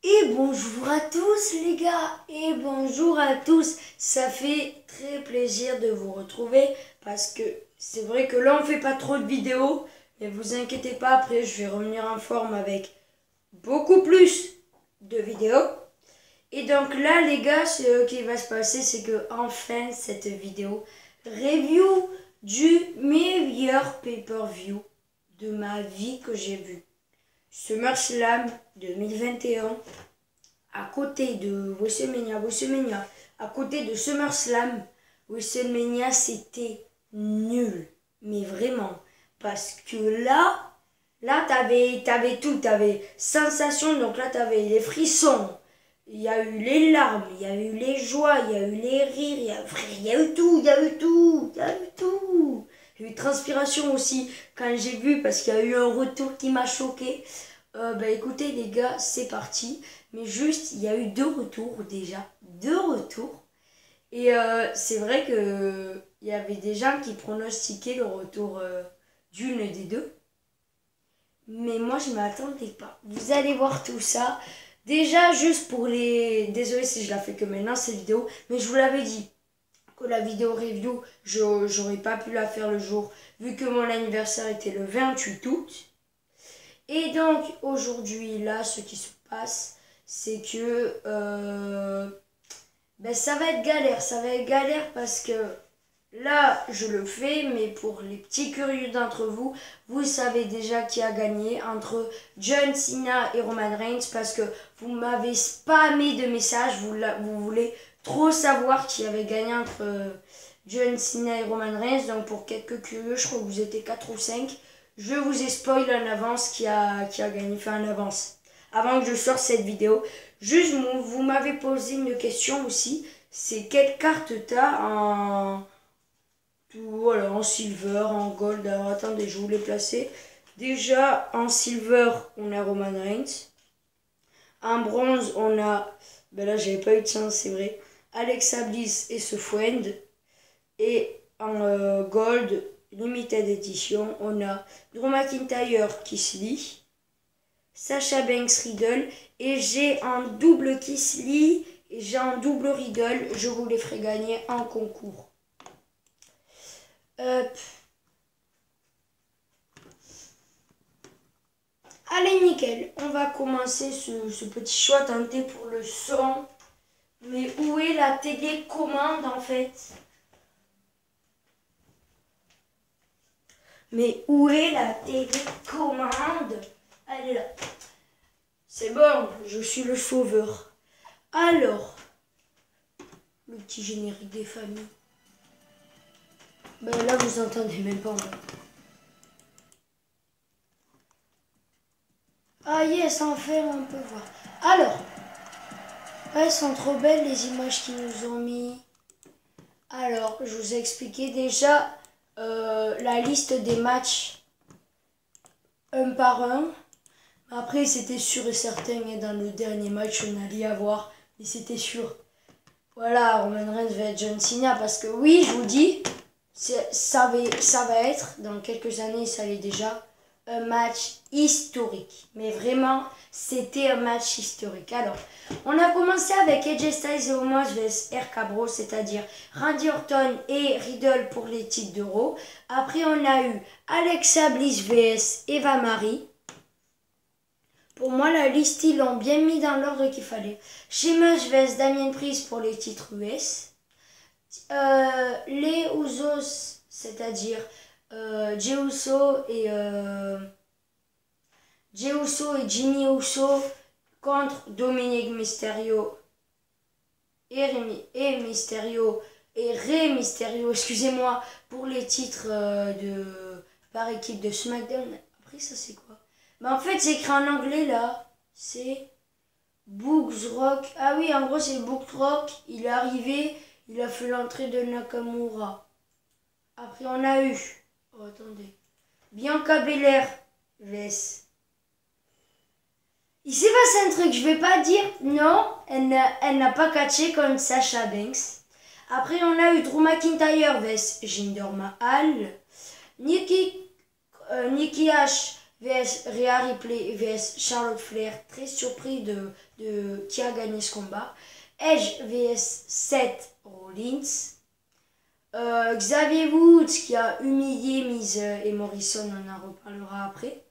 Et bonjour à tous les gars, et bonjour à tous. Ça fait très plaisir de vous retrouver parce que c'est vrai que là on fait pas trop de vidéos, mais vous inquiétez pas, après je vais revenir en forme avec beaucoup plus de vidéos. Et donc là les gars, ce qui va se passer, c'est que enfin cette vidéo review du meilleur pay-per-view de ma vie que j'ai vu. SummerSlam 2021 à côté de WrestleMania, à côté de SummerSlam, WrestleMania c'était nul. Mais vraiment. Parce que là t'avais tout. T'avais sensation, donc là t'avais les frissons. Il y a eu les larmes, il y a eu les joies, il y a eu les rires, il y a eu tout, il y a eu tout, il y a eu tout. Il y a eu transpiration aussi quand j'ai vu parce qu'il y a eu un retour qui m'a choqué. Bah écoutez les gars, c'est parti. Mais juste, il y a eu deux retours déjà. Deux retours. Et c'est vrai que il y avait des gens qui pronostiquaient le retour d'une des deux. Mais moi, je ne m'attendais pas. Vous allez voir tout ça. Déjà, juste pour les... Désolé si je la fais que maintenant, cette vidéo. Mais je vous l'avais dit que la vidéo review, j'aurais pas pu la faire le jour. Vu que mon anniversaire était le 28 août. Et donc, aujourd'hui, là, ce qui se passe, c'est que ça va être galère. Ça va être galère parce que là, je le fais, mais pour les petits curieux d'entre vous, vous savez déjà qui a gagné entre John Cena et Roman Reigns parce que vous m'avez spammé de messages, vous voulez trop savoir qui avait gagné entre John Cena et Roman Reigns. Donc pour quelques curieux, je crois que vous étiez 4 ou 5. Je vous ai spoil en avance qui a gagné, enfin en avance. Avant que je sorte cette vidéo. Juste, vous m'avez posé une question aussi. C'est quelle carte t'as en... Voilà, en silver, en gold. Alors attendez, je vous les placer. Déjà, en silver, on a Roman Reigns. En bronze, on a... Ben là, j'avais pas eu de chance, c'est vrai. Alexa Bliss et Sefriend. Et en gold, limited edition, on a Drew McIntyre, Keith Lee, Sasha Banks, Riddle. Et j'ai en double Keith Lee et j'ai en double Riddle. Je vous les ferai gagner en concours. Allez, nickel. On va commencer ce petit choix tenté pour le son. Mais où est la télécommande en fait? Mais où est la télécommande? Elle est là. C'est bon, je suis le sauveur. Alors, le petit générique des familles. Ben là, vous entendez même pas. Ah yes, enfin, on peut voir. Alors, elles sont trop belles les images qu'ils nous ont mis. Alors, je vous ai expliqué déjà la liste des matchs un par un. Après, c'était sûr et certain, et dans le dernier match, on allait avoir, mais c'était sûr. Voilà, Roman Reigns va être John Cena, parce que oui, je vous dis, ça va être, dans quelques années, ça l'est déjà, un match historique. Mais vraiment, c'était un match historique. Alors, on a commencé avec AJ Styles et Omos vs RK Bro, c'est-à-dire Randy Orton et Riddle pour les titres d'Euro. Après, on a eu Alexa Bliss vs Eva Marie. Pour moi, la liste, ils l'ont bien mis dans l'ordre qu'il fallait. Sheamus vs Damien Priest pour les titres US. Les Usos, c'est-à-dire Jey Uso et Jimmy Uso contre Dominic Mysterio et Mysterio et Rey Mysterio, excusez-moi, pour les titres par équipe de SmackDown. Après, ça c'est quoi? Mais en fait, c'est écrit en anglais là. C'est Boogs Rock. Ah oui, en gros, c'est Boogs Rock. Il est arrivé, il a fait l'entrée de Nakamura. Après, on a eu. Oh, attendez. Bianca Belair vs. Il s'est passé un truc, je vais pas dire. Non, elle n'a pas catché comme Sasha Banks. Après, on a eu Drew McIntyre vs Jinder Mahal. Nikki H vs Rhea Ripley vs Charlotte Flair. Très surpris de qui a gagné ce combat. Edge vs Seth Rollins. Xavier Woods qui a humilié Miz et Morrison, on en reparlera après.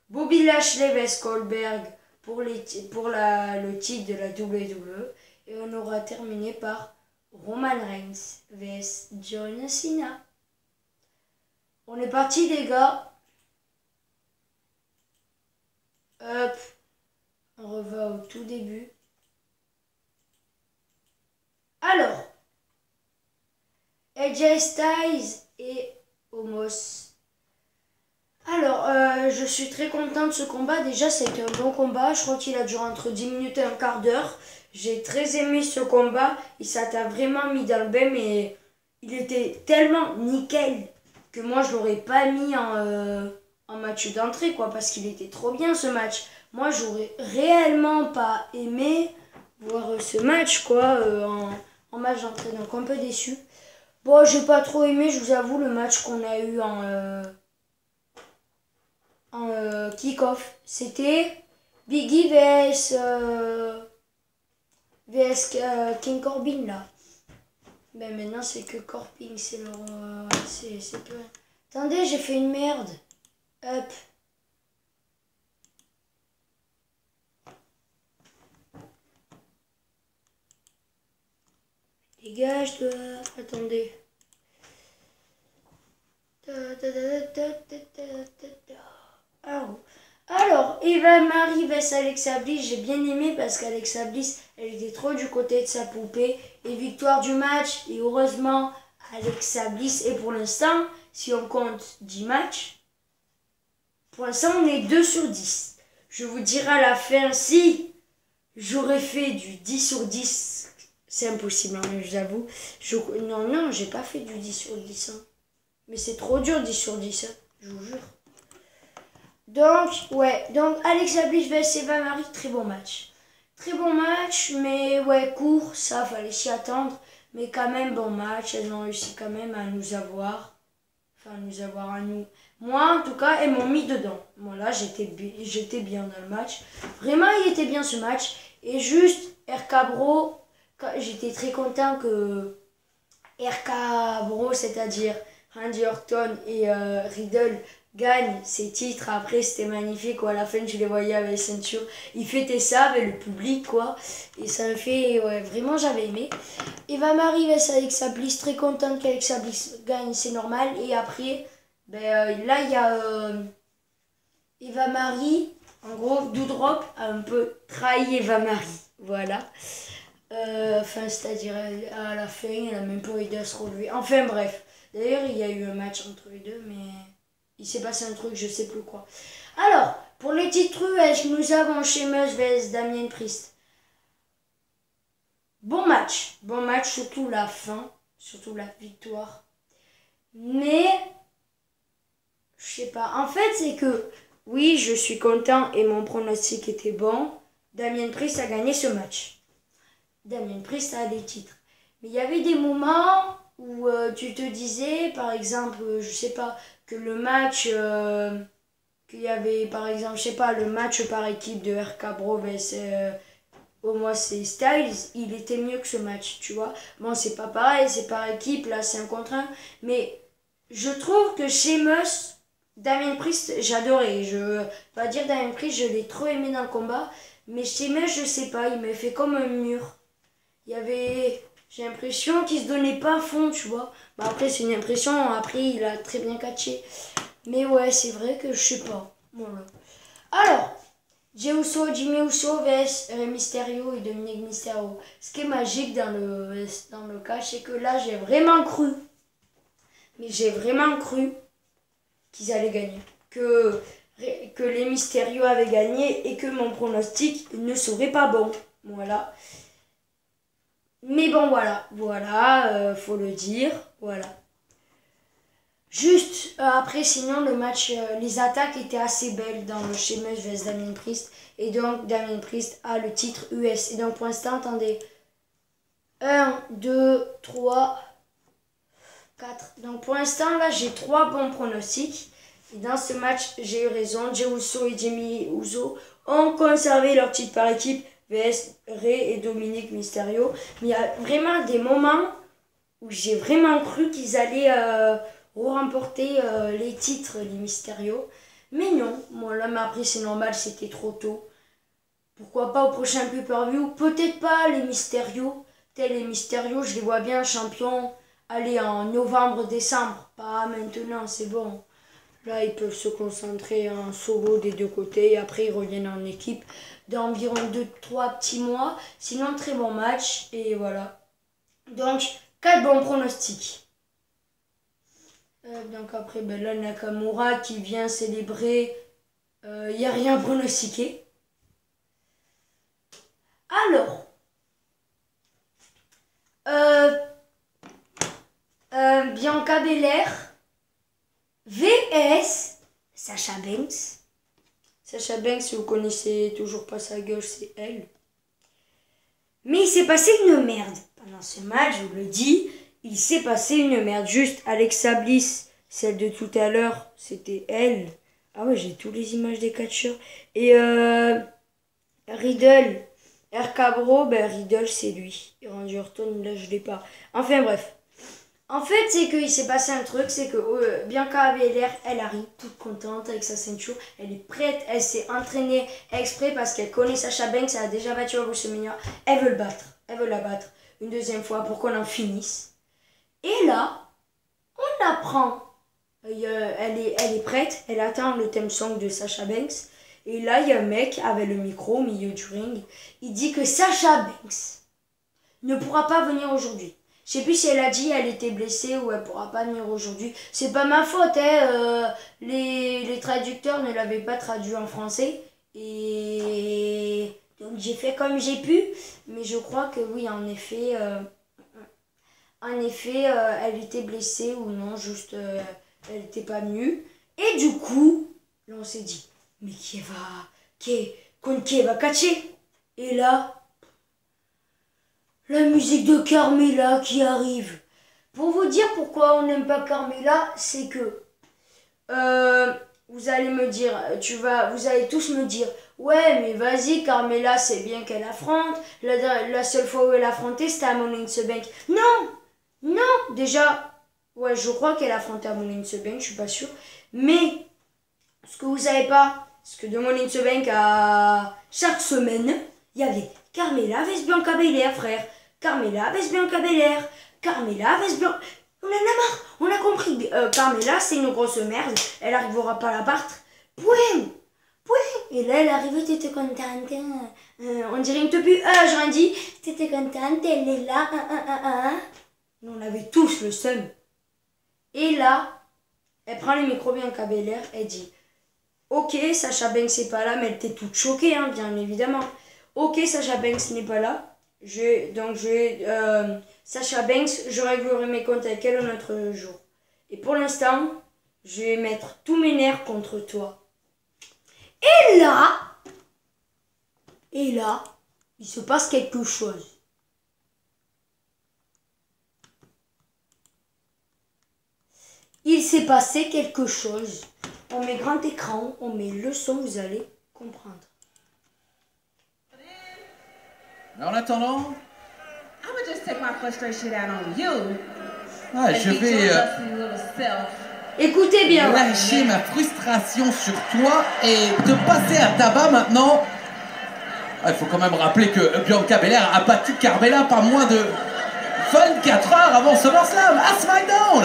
Bobby Lashley vs Goldberg pour le titre de la WWE. Et on aura terminé par Roman Reigns vs John Cena. On est parti les gars. Hop. On revient au tout début. Alors. AJ Styles et Omos. Alors, je suis très content de ce combat. Déjà, c'était un bon combat. Je crois qu'il a duré entre 10 minutes et un quart d'heure. J'ai très aimé ce combat. Et ça t'a vraiment mis dans le bain. Mais il était tellement nickel que moi, je l'aurais pas mis en match d'entrée, quoi. Parce qu'il était trop bien, ce match. Moi, j'aurais réellement pas aimé voir ce match, quoi, en match d'entrée. Donc, un peu déçu. Bon, j'ai pas trop aimé, je vous avoue, le match qu'on a eu en kick-off. C'était Biggie vs King Corbin, là. Ben maintenant, c'est que Corbin, c'est leur... c'est peu... Attendez, j'ai fait une merde. Hop. Dégage de... Attendez. Alors, Eva Marie vs Alexa Bliss, j'ai bien aimé parce qu'Alexa Bliss, elle était trop du côté de sa poupée. Et victoire du match, et heureusement, Alexa Bliss. Et pour l'instant, si on compte 10 matchs, pour l'instant, on est 2 sur 10. Je vous dirai à la fin si j'aurais fait du 10 sur 10. C'est impossible, hein, j'avoue. Non, j'ai pas fait du 10 sur 10. Hein. Mais c'est trop dur, 10 sur 10, hein, je vous jure. Donc, ouais. Donc, Alexa Bliss vs Eva Marie, très bon match. Très bon match, mais ouais, court, ça, fallait s'y attendre. Mais quand même, bon match. Elles ont réussi quand même à nous avoir. Enfin, nous avoir à nous. Moi, en tout cas, elles m'ont mis dedans. Voilà, j'étais bien dans le match. Vraiment, il était bien ce match. Et juste, RK Bro... J'étais très content que RK Bro, c'est-à-dire Randy Orton et Riddle, gagnent ces titres. Après, c'était magnifique. Quoi. À la fin, je les voyais avec les ceintures. Ils fêtaient ça avec le public. Quoi. Et ça me fait... Ouais, vraiment, j'avais aimé. Eva Marie vs Alexa Bliss. Très contente qu'Alexa Bliss gagne, c'est normal. Et après, ben, là, il y a Eva Marie. En gros, Doudrop a un peu trahi Eva Marie. Voilà. Enfin, c'est-à-dire à la fin, elle a même pas aidé à se relever. Enfin, bref. D'ailleurs, il y a eu un match entre les deux, mais il s'est passé un truc, je sais plus quoi. Alors, pour les titres US, nous avons Sheamus vs Damien Priest. Bon match, surtout la fin, surtout la victoire. Mais, je sais pas. En fait, c'est que, oui, je suis content et mon pronostic était bon. Damien Priest a gagné ce match. Damien Priest a des titres. Mais il y avait des moments où tu te disais, par exemple, je sais pas, que le match, qu'il y avait, par exemple, je sais pas, le match par équipe de RK Bro vs Omos et Styles, il était mieux que ce match, tu vois. Bon, c'est pas pareil, c'est par équipe, là, c'est un contre un. Mais je trouve que Sheamus, Damien Priest, j'adorais. Je veux pas dire Damien Priest, je l'ai trop aimé dans le combat. Mais Sheamus, je sais pas, il m'a fait comme un mur. Il y avait... J'ai l'impression qu'il se donnait pas à fond, tu vois. Bah après, c'est une impression. Après, il a très bien catché. Mais ouais, c'est vrai que je sais pas. Voilà. Alors, Jey Uso, Jimmy Uso vs Rey Mysterio et Dominic Mysterio. Ce qui est magique dans le cas, c'est que là, j'ai vraiment cru. Mais j'ai vraiment cru qu'ils allaient gagner. Que les Mysterio avaient gagné et que mon pronostic ne serait pas bon. Voilà. Mais bon, voilà, faut le dire, voilà. Juste après, sinon, le match, les attaques étaient assez belles dans le Sheamus vs Damien Priest. Et donc, Damien Priest a le titre US. Et donc, pour l'instant, attendez. 1, 2, 3, 4. Donc, pour l'instant, là, j'ai 3 bons pronostics. Et dans ce match, j'ai eu raison. Jey Uso et Jimmy Uso ont conservé leur titre par équipe vs Rey et Dominic Mysterio. Mais il y a vraiment des moments où j'ai vraiment cru qu'ils allaient remporter les titres, les Mysterio. Mais non, moi là, mais après c'est normal, c'était trop tôt. Pourquoi pas au prochain pay-per-view? Peut-être pas les Mysterio. Peut-être les Mysterio, je les vois bien champions. Allez, en novembre, décembre. Pas maintenant, c'est bon. Là, ils peuvent se concentrer en solo des deux côtés. Et après, ils reviennent en équipe d'environ 2-3 petits mois. Sinon, très bon match. Et voilà. Donc, 4 bons pronostics. Donc après, ben là, Nakamura qui vient célébrer. Il n'y a rien pronostiqué. Alors, Bianca Belair vs Sasha Banks. Sasha Banks, si vous connaissez toujours pas sa gueule, c'est elle. Mais il s'est passé une merde pendant ce match, je vous le dis. Il s'est passé une merde. Juste Alexa Bliss, celle de tout à l'heure, c'était elle. Ah ouais, j'ai tous les images des catcheurs. Et Riddle. RK-Bro, ben Riddle c'est lui. Et Randy Orton, là je l'ai pas. Enfin bref. En fait, c'est qu'il s'est passé un truc, c'est que Bianca Belair, elle arrive toute contente avec sa ceinture. Elle est prête, elle s'est entraînée exprès parce qu'elle connaît Sasha Banks, elle a déjà battu à WrestleMania. Elle veut le battre, elle veut la battre une deuxième fois pour qu'on en finisse. Et là, on apprend. Elle est prête, elle attend le theme song de Sasha Banks. Et là, il y a un mec avec le micro au milieu du ring. Il dit que Sasha Banks ne pourra pas venir aujourd'hui. Je sais plus si elle a dit elle était blessée ou elle pourra pas venir aujourd'hui. C'est pas ma faute, hein. Les traducteurs ne l'avaient pas traduit en français. Et donc j'ai fait comme j'ai pu. Mais je crois que oui, en effet, elle était blessée ou non, juste elle n'était pas venue. Et du coup, là on s'est dit, mais qui va catcher? Et là, la musique de Carmella qui arrive. Pour vous dire pourquoi on n'aime pas Carmella, c'est que vous allez me dire, vous allez tous me dire, ouais mais vas-y Carmella c'est bien qu'elle affronte. La seule fois où elle a affronté c'était à Money in the Bank. Non, déjà, ouais je crois qu'elle a affronté à Money in the Bank, je suis pas sûre. Mais ce que vous savez pas, c'est que de Money in the Bank à chaque semaine, il y avait Carmella vs Bianca Belair, frère. Carmella vs Bianca Belair. Carmella vs Bianca... On en a marre, on a compris. Carmella, c'est une grosse merde. Elle n'arrivera pas à la battre. Point. Et là, elle arrive, t'étais contente. On dirait une tepu. J'aurais dit, t'étais contente, elle est là. On avait tous le seum. Et là, elle prend le micro Bianca Belair, elle dit, ok, Sasha Banks n'est pas là, mais elle était toute choquée, hein, bien évidemment. Ok, Sasha Banks n'est pas là. Sasha Banks, je réglerai mes comptes avec elle un autre jour. Et pour l'instant, je vais mettre tous mes nerfs contre toi. Et là, il se passe quelque chose. Il s'est passé quelque chose. On met grand écran, on met le son, vous allez comprendre. En attendant, I would just take my frustration out on you. je vais Écoutez bien. lâcher ma frustration sur toi et te passer à tabac maintenant. Il faut quand même rappeler que Bianca Belair a battu Carmella pas moins de 24 heures avant SummerSlam à SmackDown.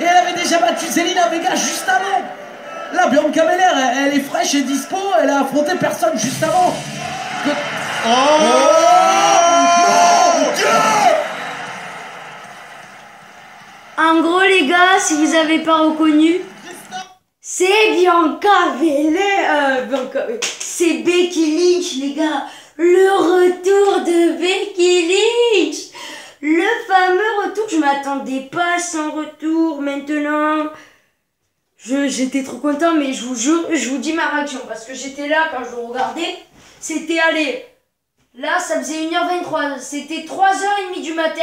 Et elle avait déjà battu Zelina Vega juste avant. Là, Bianca Belair, elle est fraîche et dispo. Elle a affronté personne juste avant. En gros, les gars, si vous n'avez pas reconnu, c'est Bianca Belair. C'est Becky Lynch, les gars. Le retour de Becky Lynch. Le fameux retour. Je m'attendais pas à son retour maintenant. J'étais trop content, mais je vous jure, je vous dis ma réaction. Parce que j'étais là quand je le regardais. C'était allé. Là, ça faisait 1h23. C'était 3h30 du matin.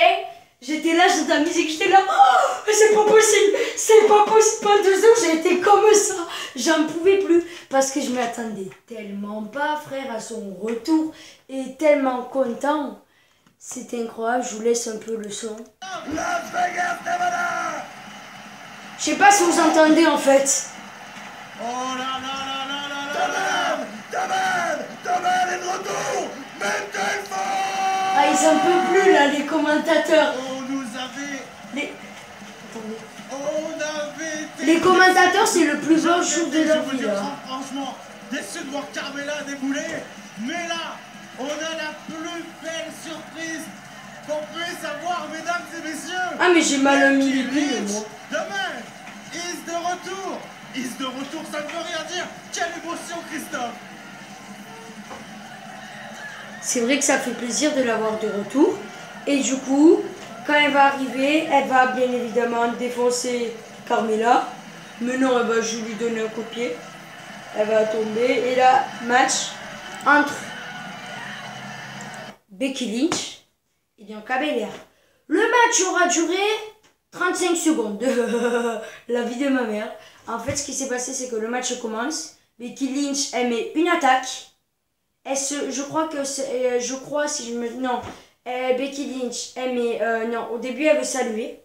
J'étais là, j'entends la musique, j'étais là, oh, c'est pas possible, c'est pas possible. Pendant 2 heures, j'ai été comme ça. J'en pouvais plus parce que je m'attendais tellement pas, frère, à son retour et tellement content. C'était incroyable, je vous laisse un peu le son. Las Vegas, Nevada. Je sais pas si vous entendez en fait. Oh là là là là là là. Daman est de retour. Mettez le fort. Ah, ils en peuvent plus là, les commentateurs. On nous avait... Les... Attendez. On avait été... Les commentateurs, c'est le plus beau jour de leur Je veux vie. dire, Là. franchement, déçu de voir Carmela débouler. Mais là, on a la plus belle surprise qu'on puisse avoir, mesdames et messieurs. Ah, mais j'ai mal mis les Becky pieds, Lynch, moi. Demain, is de retour. Is de retour, ça ne veut rien dire. Quelle émotion, Christophe. C'est vrai que ça fait plaisir de l'avoir de retour. Et du coup, quand elle va arriver, elle va bien évidemment défoncer Carmela. Mais non, elle va juste lui donner un coup de pied. Elle va tomber. Et là, match entre Becky Lynch et Bianca Belair. Le match aura duré 35 secondes. La vie de ma mère. En fait, ce qui s'est passé, c'est que le match commence. Becky Lynch, elle met une attaque. Je crois si je me... Non. Becky Lynch, elle met... non, au début, elle veut saluer.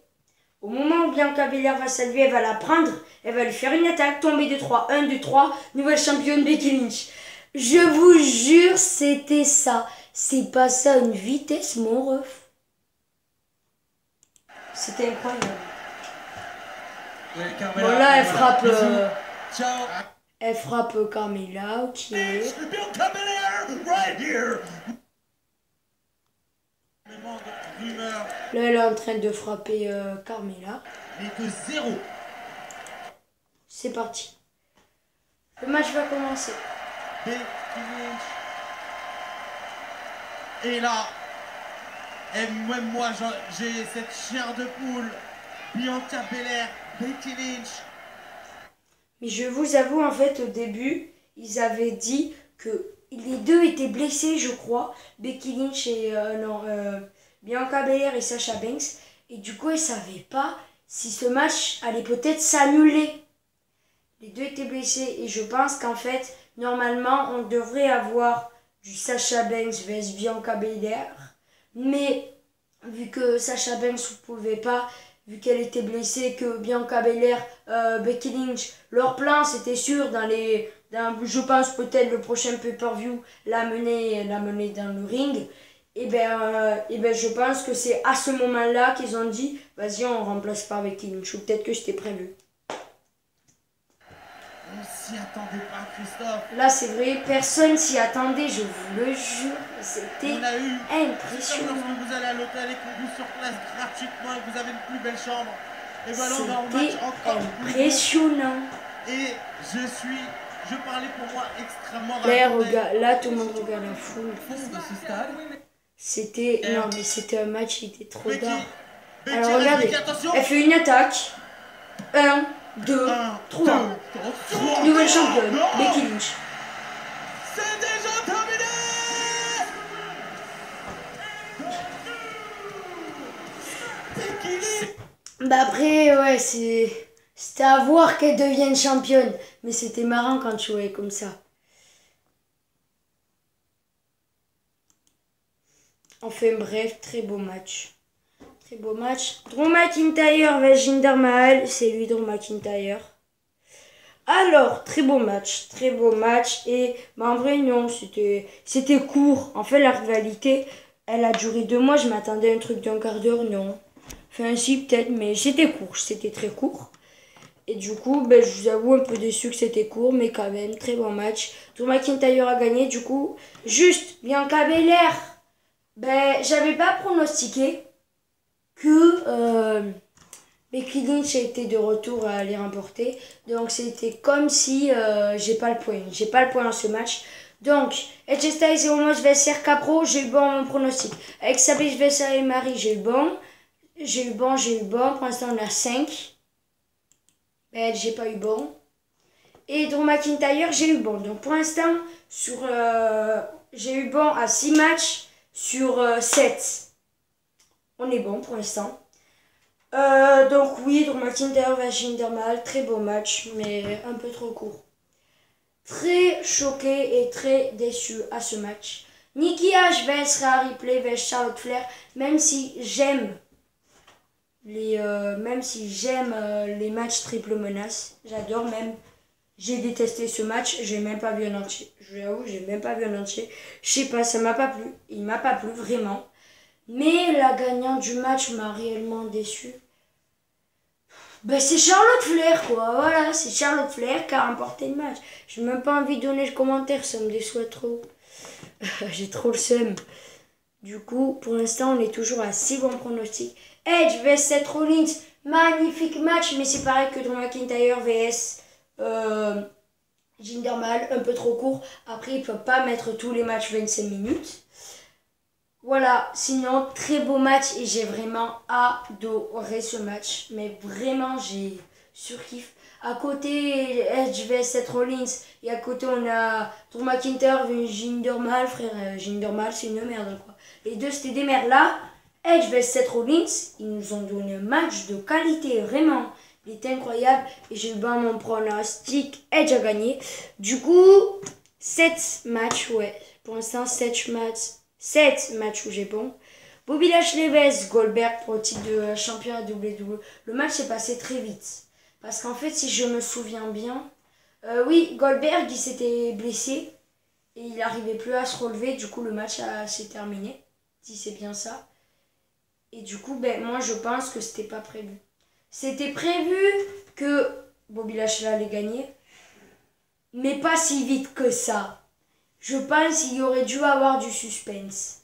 Au moment où Bianca Belair va saluer, elle va la prendre. Elle va lui faire une attaque, tomber de 3. 1, 2, 3. Nouvelle championne Becky Lynch. Je vous jure, c'était ça. C'est pas ça à une vitesse, mon ref. C'était incroyable. Bon, là, elle frappe... Ciao. Elle frappe Carmela, ok. Bianca Belair, right here. Rumeur, Là, elle est en train de frapper Carmela. mais de 0. C'est parti. Le match va commencer. Becky Lynch. Et là, et même moi, j'ai cette chair de poule. Bianca Belair, Becky Lynch. Mais je vous avoue, en fait, au début, ils avaient dit que les deux étaient blessés, je crois. Becky Lynch et Bianca Belair et Sasha Banks. Et du coup, ils ne savaient pas si ce match allait peut-être s'annuler. Les deux étaient blessés. Et je pense qu'en fait, normalement, on devrait avoir du Sasha Banks vs Bianca Belair. Mais vu que Sasha Banks ne pouvait pas, vu qu'elle était blessée, que Bianca Belair, Becky Lynch, leur plan c'était sûr je pense peut-être le prochain pay-per-view la mener dans le ring. Et ben je pense que c'est à ce moment-là qu'ils ont dit vas-y on remplace par Becky Lynch, ou peut-être que c'était prévu. On s'y attendait pas, Christophe. Là c'est vrai, personne s'y attendait, je vous le jure, c'était On a eu... impressionnant. Lorsque vous allez à l'hôtel et qu'on vous sur place gratuitement et que vous avez une plus belle chambre. Et voilà, on va en match C'était encore plus impressionnant. Et je parlais pour moi extrêmement Là, tout le monde regarde la foule. De ce stade. C'était... Non, mais c'était un match, il était trop Becky, tard. Becky, Alors, regardez. Becky, attention. Elle fait une attaque. 1, 2, 3. Nouvelle championne, Becky Lynch. C'est déjà terminé. Becky Lynch. Bah après, ouais, c'était à voir qu'elle devienne championne. Mais c'était marrant quand tu jouais comme ça. Enfin bref, très beau match. Très beau match. Drew McIntyre vs Jinder Mahal. C'est lui, Drew McIntyre. Alors, très beau match. Très beau match. Et bah, en vrai, non, c'était court. En fait, la rivalité, elle a duré 2 mois. Je m'attendais à un truc d'1 quart d'heure, non. Enfin, si, peut-être, mais c'était court. C'était très court. Et du coup, ben, je vous avoue un peu déçu que c'était court, mais quand même, très bon match. Drew McIntyre a gagné, du coup. Juste, Bianca Belair. Ben, j'avais pas pronostiqué que Becky Lynch était de retour à les remporter. Donc, c'était comme si j'ai pas le point. J'ai pas le point dans ce match. Donc, AJ Styles et Omos vs RK Pro, j'ai eu bon mon pronostic. Avec Sabine vs et Marie, j'ai eu bon. J'ai eu bon. Pour l'instant, on a 5. Ben, j'ai pas eu bon. Et Drew McIntyre, j'ai eu bon. Donc, pour l'instant, j'ai eu bon à 6 matchs sur 7. On est bon pour l'instant. Donc oui, Drew McIntyre vs Jinder Mahal, très beau match, mais un peu trop court. Très choqué et très déçu à ce match. Nikki H vs Rhea Ripley vs Charlotte Flair, même si j'aime les matchs triple menace, j'adore même. J'ai détesté ce match, j'ai même pas vu en entier. Je l'avoue, j'ai même pas vu en entier. Je sais pas, ça m'a pas plu. Il m'a pas plu vraiment. Mais la gagnante du match m'a réellement déçu. Ben c'est Charlotte Flair quoi, voilà, c'est Charlotte Flair qui a remporté le match. J'ai même pas envie de donner le commentaire, ça me déçoit trop. J'ai trop le seum. Du coup, pour l'instant, on est toujours à 6 bons pronostics. Edge vs Seth Rollins, magnifique match, mais c'est pareil que Drew McIntyre vs Jinder Mahal, un peu trop court. Après, il ne peut pas mettre tous les matchs 25 minutes. Voilà, sinon, très beau match et j'ai vraiment adoré ce match. Mais vraiment, j'ai surkiff. À côté, Edge vs Seth Rollins. Et à côté, on a Drew McIntyre vs Jinder Mahal. Frère, Jinder Mahal, c'est une merde, quoi. Les deux, c'était des merdes là. Edge vs Seth Rollins, ils nous ont donné un match de qualité, vraiment. Il était incroyable. Et j'ai eu bien mon pronostic. Edge a gagné. Du coup, 7 matchs, ouais. Pour l'instant, 7 matchs où j'ai bon. Bobby Lashley vs Goldberg pour le titre de champion à WWE. Le match s'est passé très vite. Parce qu'en fait, si je me souviens bien, oui, Goldberg, il s'était blessé. Et il n'arrivait plus à se relever. Du coup, le match s'est terminé. Si c'est bien ça. Et du coup, ben, moi, je pense que c'était pas prévu. C'était prévu que Bobby Lashley allait gagner. Mais pas si vite que ça. Je pense qu'il aurait dû avoir du suspense.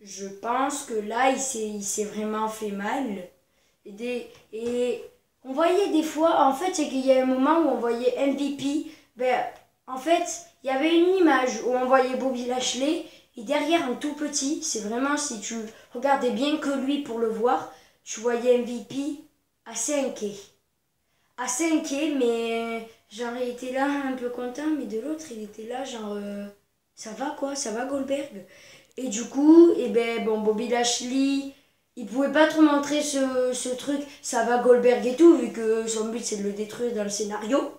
Je pense que là, il s'est vraiment fait mal. Et on voyait des fois, en fait, c'est qu'il y a un moment où on voyait MVP. Ben, en fait, il y avait une image où on voyait Bobby Lashley. Et derrière, un tout petit, c'est vraiment, si tu regardais bien que lui pour le voir, tu voyais MVP assez inquiet. Assez inquiet, mais genre, il était là un peu content, mais de l'autre, il était là, genre, ça va quoi, ça va Goldberg. Et du coup, et ben, bon, Bobby Lashley, il pouvait pas trop montrer ce truc, ça va Goldberg et tout, vu que son but c'est de le détruire dans le scénario.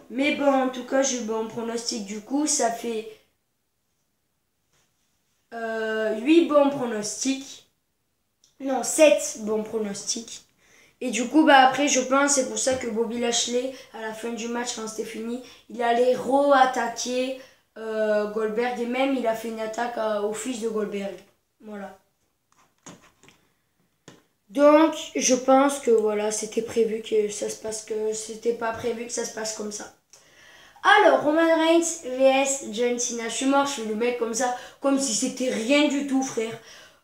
Mais bon, en tout cas, j'ai eu bon pronostic du coup, ça fait 8 bons pronostics. Non, 7 bons pronostics. Et du coup, bah après, je pense, c'est pour ça que Bobby Lashley, à la fin du match, quand c'était fini, il allait re-attaquer Goldberg. Et même, il a fait une attaque au fils de Goldberg. Voilà. Donc, je pense que voilà, c'était prévu que ça se passe, que c'était pas prévu que ça se passe comme ça. Alors, Roman Reigns vs John Cena. Je suis mort, je fais le mec comme ça, comme si c'était rien du tout, frère.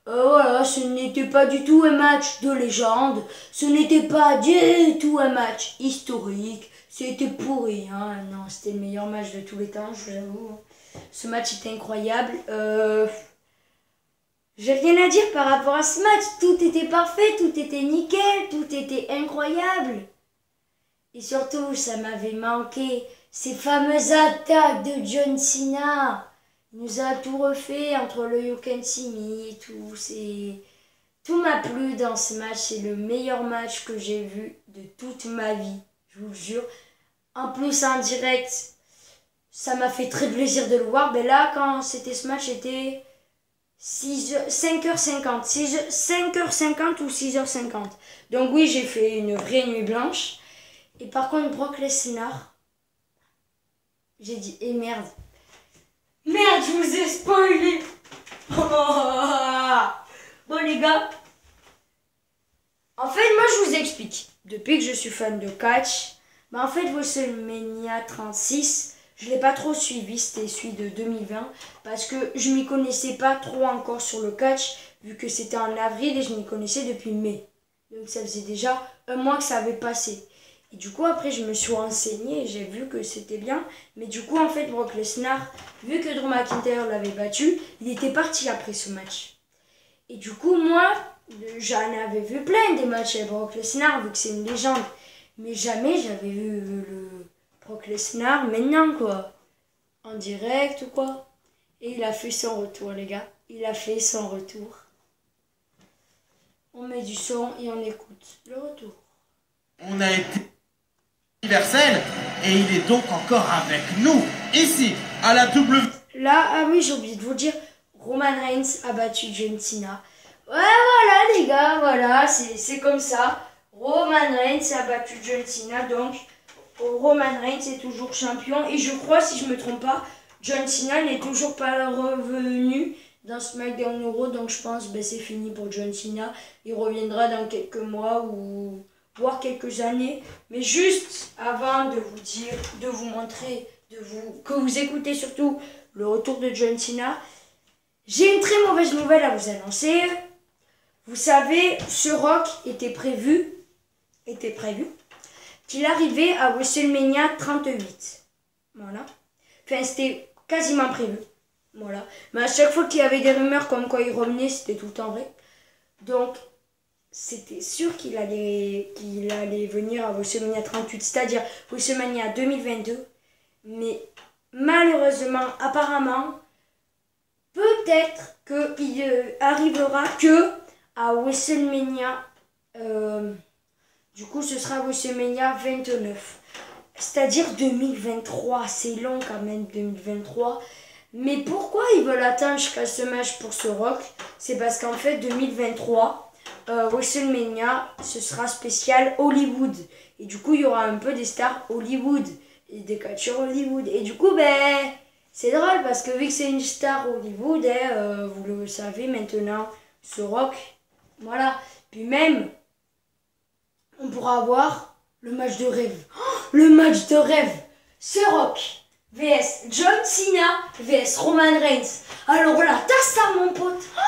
Voilà, ce n'était pas du tout un match de légende. Ce n'était pas du tout un match historique. C'était pourri, hein. Non, c'était le meilleur match de tous les temps, je vous avoue. Ce match était incroyable. J'ai rien à dire par rapport à ce match. Tout était parfait, tout était nickel, tout était incroyable. Et surtout, ça m'avait manqué ces fameuses attaques de John Cena. Il nous a tout refait entre le You Can See Me et tout. Tout m'a plu dans ce match. C'est le meilleur match que j'ai vu de toute ma vie. Je vous le jure. En plus, en direct, ça m'a fait très plaisir de le voir. Mais là, quand c'était ce match, c'était 5h50. 5h50 ou 6h50. Donc oui, j'ai fait une vraie nuit blanche. Et par contre, Brock Lesnar, j'ai dit, eh merde. Merde, je vous ai spoilé. Bon les gars, en fait, moi je vous explique. Depuis que je suis fan de catch, en fait, WrestleMania 36, je ne l'ai pas trop suivi, c'était celui de 2020, parce que je m'y connaissais pas trop encore sur le catch, vu que c'était en avril et je m'y connaissais depuis mai. Donc ça faisait déjà un mois que ça avait passé. Et du coup, après, je me suis renseignée et j'ai vu que c'était bien. Mais du coup, en fait, Brock Lesnar, vu que Drew McIntyre l'avait battu, il était parti après ce match. Et du coup, moi, j'en avais vu plein des matchs avec Brock Lesnar, vu que c'est une légende. Mais jamais j'avais vu le Brock Lesnar maintenant, quoi. En direct ou quoi. Et il a fait son retour, les gars. Il a fait son retour. On met du son et on écoute le retour. On a été universel et il est donc encore avec nous, ici, à la W. Là, ah oui, j'ai oublié de vous dire, Roman Reigns a battu John Cena. Ouais, voilà les gars, voilà, c'est comme ça. Roman Reigns a battu John Cena, donc Roman Reigns est toujours champion. Et je crois, si je me trompe pas, John Cena n'est toujours pas revenu dans SmackDown Euro, donc je pense que c'est fini pour John Cena. Il reviendra dans quelques mois ou voire quelques années. Mais juste avant de vous dire, de vous montrer, que vous écoutez surtout le retour de John Cena, j'ai une très mauvaise nouvelle à vous annoncer. Vous savez, ce Rock était prévu qu'il arrivait à WrestleMania 38. Voilà. Enfin, c'était quasiment prévu. Voilà. Mais à chaque fois qu'il y avait des rumeurs comme quoi il revenait, c'était tout le temps vrai. Donc, c'était sûr qu'il allait venir à WrestleMania 38, c'est-à-dire WrestleMania 2022. Mais malheureusement, apparemment, peut-être qu'il arrivera que à WrestleMania, du coup ce sera WrestleMania 29. C'est-à-dire 2023, c'est long quand même 2023. Mais pourquoi ils veulent attendre jusqu'à ce match pour ce Rock? C'est parce qu'en fait 2023, WrestleMania, ce sera spécial Hollywood. Et du coup il y aura un peu des stars Hollywood et des catcheurs Hollywood. Et du coup c'est drôle parce que vu que c'est une star Hollywood, vous le savez maintenant, ce Rock, voilà. Puis même, on pourra avoir le match de rêve. Oh, le match de rêve. Ce Rock vs John Cena vs Roman Reigns. Alors là, t'as ça mon pote. Oh,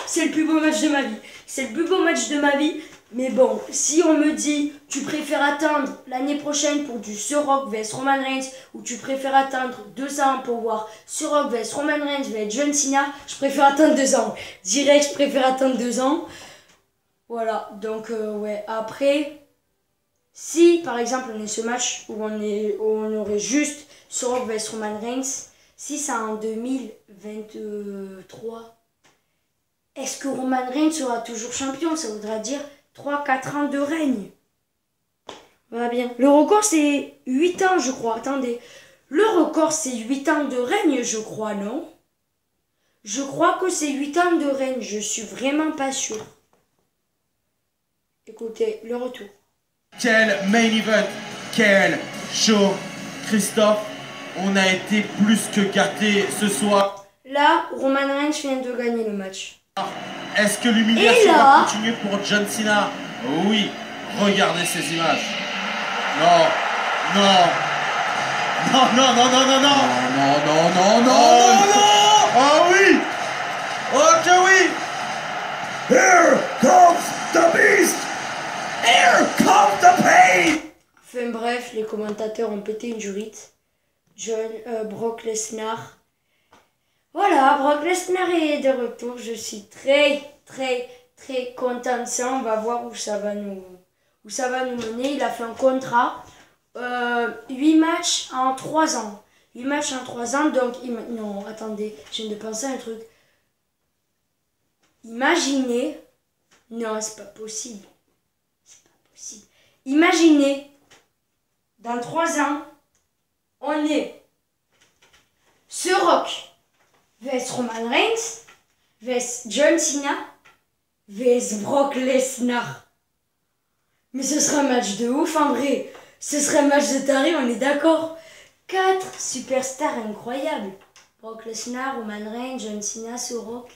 c'est le plus beau match de ma vie. C'est le plus beau match de ma vie. Mais bon, si on me dit, tu préfères attendre l'année prochaine pour du ce Rock vs Roman Reigns, ou tu préfères attendre 2 ans pour voir ce Rock vs Roman Reigns vs John Cena, je préfère attendre 2 ans. Direct, je préfère attendre 2 ans. Voilà, donc ouais, après, si par exemple on est ce match où on aurait juste ce Rock vs Roman Reigns, si c'est en 2023, est-ce que Roman Reigns sera toujours champion? Ça voudra dire 3-4 ans de règne. Voilà bien. Le record c'est 8 ans je crois. Attendez. Le record c'est 8 ans de règne je crois, non? Je crois que c'est 8 ans de règne. Je suis vraiment pas sûr. Écoutez, le retour. Quel main event, quel show. Christophe, on a été plus que gâtés ce soir. Là, Roman Reigns vient de gagner le match. Est-ce que l'humiliation va continuer pour John Cena? Oui, regardez ces images. Non, non. Non, non, non, non, non, non. Non, non, non, non, non, non. Oh oui. Oh que oui. Here comes the beast. Here comes the pain. Enfin bref, les commentateurs ont pété une jurite. Brock Lesnar. Voilà, Brock Lesnar est de retour. Je suis très, très, très content de ça. On va voir où ça va nous mener. Il a fait un contrat. 8 matchs en 3 ans. 8 matchs en 3 ans. Donc, non, attendez, je viens de penser à un truc. Imaginez. Non, c'est pas possible. C'est pas possible. Imaginez, dans 3 ans, on est ce Rock vs Roman Reigns vs John Cena vs Brock Lesnar. Mais ce sera un match de ouf en vrai. Ce serait un match de taré, on est d'accord. 4 superstars incroyables. Brock Lesnar, Roman Reigns, John Cena, ce Rock.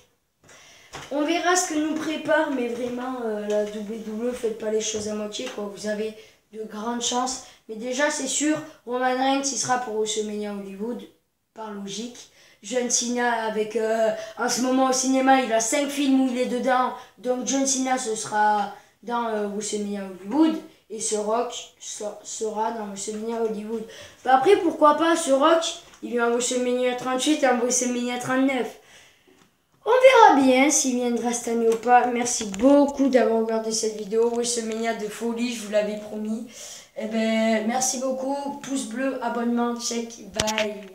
On verra ce que nous prépare, mais vraiment, la WWE, faites pas les choses à moitié, quoi. Vous avez de grandes chances. Mais déjà, c'est sûr, Roman Reigns, il sera pour WrestleMania Hollywood, par logique. John Cena, avec, en ce moment au cinéma, il a 5 films où il est dedans. Donc John Cena, ce sera dans WrestleMania Hollywood. Et ce Rock sera dans WrestleMania Hollywood. Bah après, pourquoi pas, ce Rock, il vient en WrestleMania 38 et en WrestleMania 39. On verra bien s'il viendra cette année ou pas. Merci beaucoup d'avoir regardé cette vidéo. WrestleMania de folie, je vous l'avais promis. Eh ben, merci beaucoup. Pouce bleu, abonnement, check, bye.